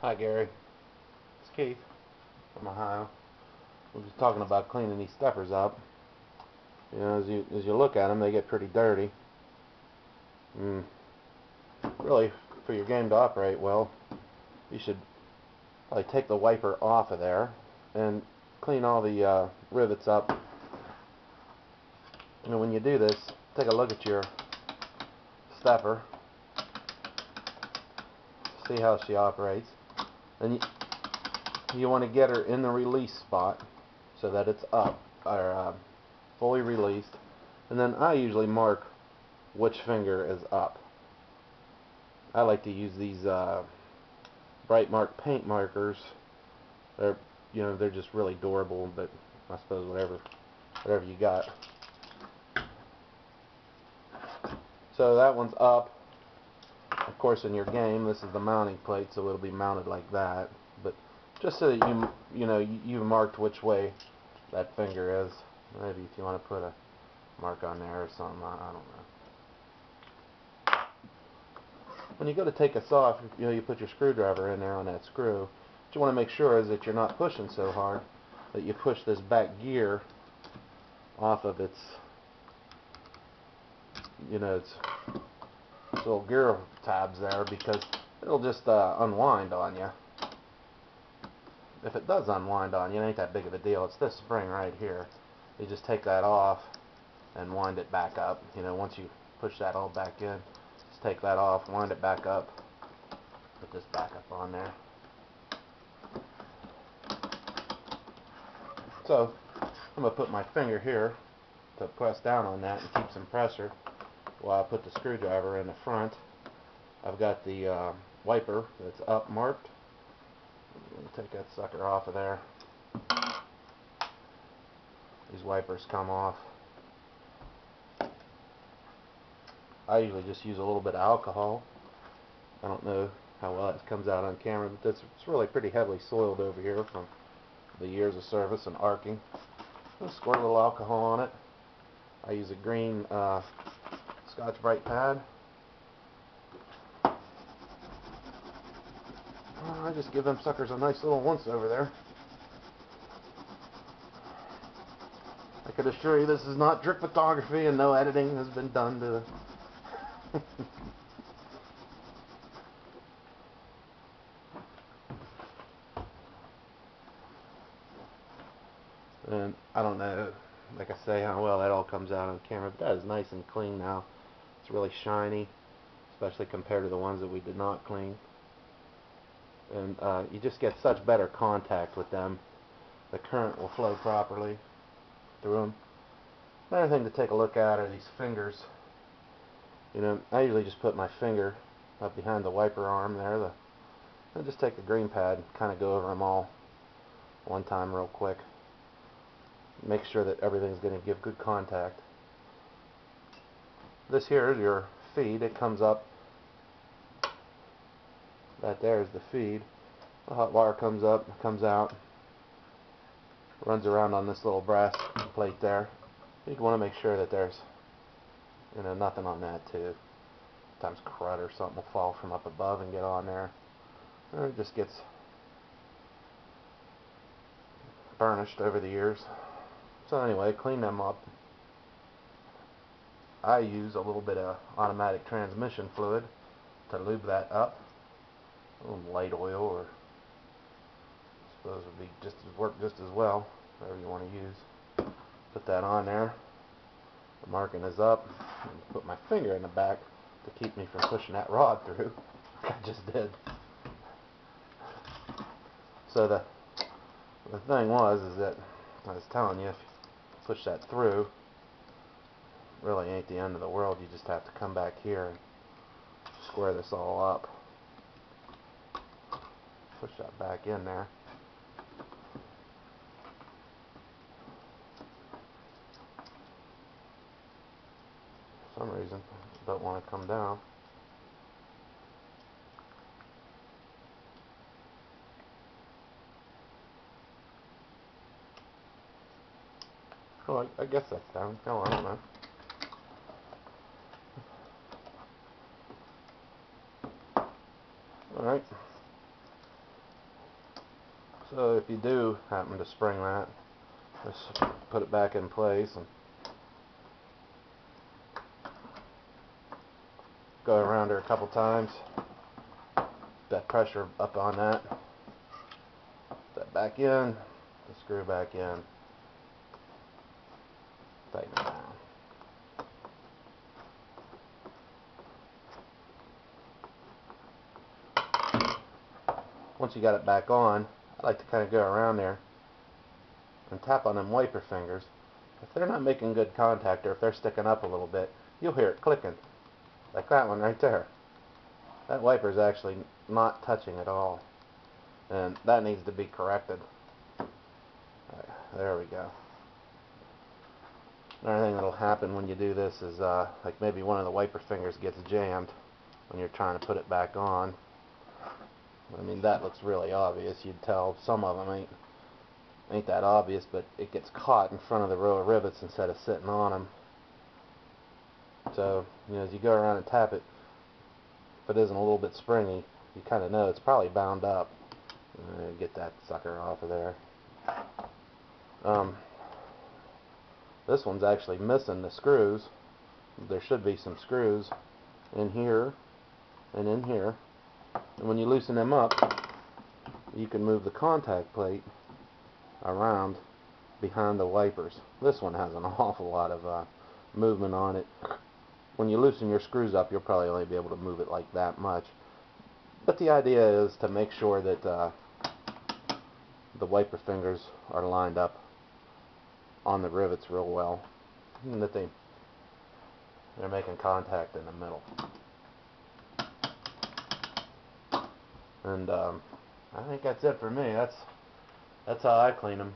Hi Gary, it's Keith from Ohio. We're just talking about cleaning these steppers up. You know, as you look at them, they get pretty dirty. Mm, really, for your game to operate well, you should probably take the wiper off of there and clean all the rivets up. And when you do this, take a look at your stepper, see how she operates, and you want to get her in the release spot so that it's up or fully released. And then I usually mark which finger is up. I like to use these bright mark paint markers. They're just really durable, but I suppose whatever you got. So that one's up. Of course, in your game, this is the mounting plate, so it'll be mounted like that. But just so that you've marked which way that finger is. Maybe if you want to put a mark on there or something, I don't know. When you go to take this off, you put your screwdriver in there on that screw. What you want to make sure is that you're not pushing so hard that you push this back gear off of its little gear tabs there, because it'll just unwind on you. If it does unwind on you, it ain't that big of a deal. It's this spring right here. You just take that off and wind it back up. Once you push that all back in, just take that off, wind it back up, put this back up on there. So I'm going to put my finger here to press down on that and keep some pressure while I put the screwdriver in the front. I've got the wiper that's up marked. I'm going to take that sucker off of there. These wipers come off. I usually just use a little bit of alcohol. I don't know how well it comes out on camera, but it's really pretty heavily soiled over here from the years of service and arcing. Just squirt a little alcohol on it. I use a green Scotch-Brite pad. I just give them suckers a nice little once over there. I could assure you this is not trick photography, and no editing has been done to the And I don't know, like I say, how well that all comes out on camera, but that is nice and clean now. It's really shiny, especially compared to the ones that we did not clean. And you just get such better contact with them. The current will flow properly through them. Another thing to take a look at are these fingers. I usually just put my finger up behind the wiper arm there. I just take the green pad and kind of go over them all one time real quick. Make sure that everything's going to give good contact. This here is your feed. It comes up. That there is the feed. The hot wire comes up, comes out, runs around on this little brass plate there. You want to make sure that there's nothing on that too. Sometimes crud or something will fall from up above and get on there. And it just gets burnished over the years. So anyway, clean them up. I use a little bit of automatic transmission fluid to lube that up. A little light oil, or I suppose would be work just as well, whatever you want to use. Put that on there. The marking is up. And put my finger in the back to keep me from pushing that rod through, like I just did. So the thing is that I was telling you, if you push that through, really ain't the end of the world. You just have to come back here and square this all up. Push that back in there. For some reason, it don't want to come down. Oh, I guess that's down. No, I don't know. Alright. So if you do happen to spring that, just put it back in place and go around her a couple times. That pressure up on that. Put that back in, the screw back in. Tighten it down. Once you got it back on, I like to kind of go around there and tap on them wiper fingers. If they're not making good contact, or if they're sticking up a little bit, you'll hear it clicking. Like that one right there. That wiper is actually not touching at all. And that needs to be corrected. Right, there we go. Another thing that'll happen when you do this is like maybe one of the wiper fingers gets jammed when you're trying to put it back on. I mean, that looks really obvious. You'd tell. Some of them ain't that obvious, but it gets caught in front of the row of rivets instead of sitting on them. So, you know, as you go around and tap it, if it isn't a little bit springy, you kind of know it's probably bound up. Get that sucker off of there. This one's actually missing the screws. There should be some screws in here and in here. And when you loosen them up, you can move the contact plate around behind the wipers. This one has an awful lot of movement on it. When you loosen your screws up, you'll probably only be able to move it like that much. But the idea is to make sure that the wiper fingers are lined up on the rivets real well, and that they're making contact in the middle. And I think that's it for me. That's how I clean them.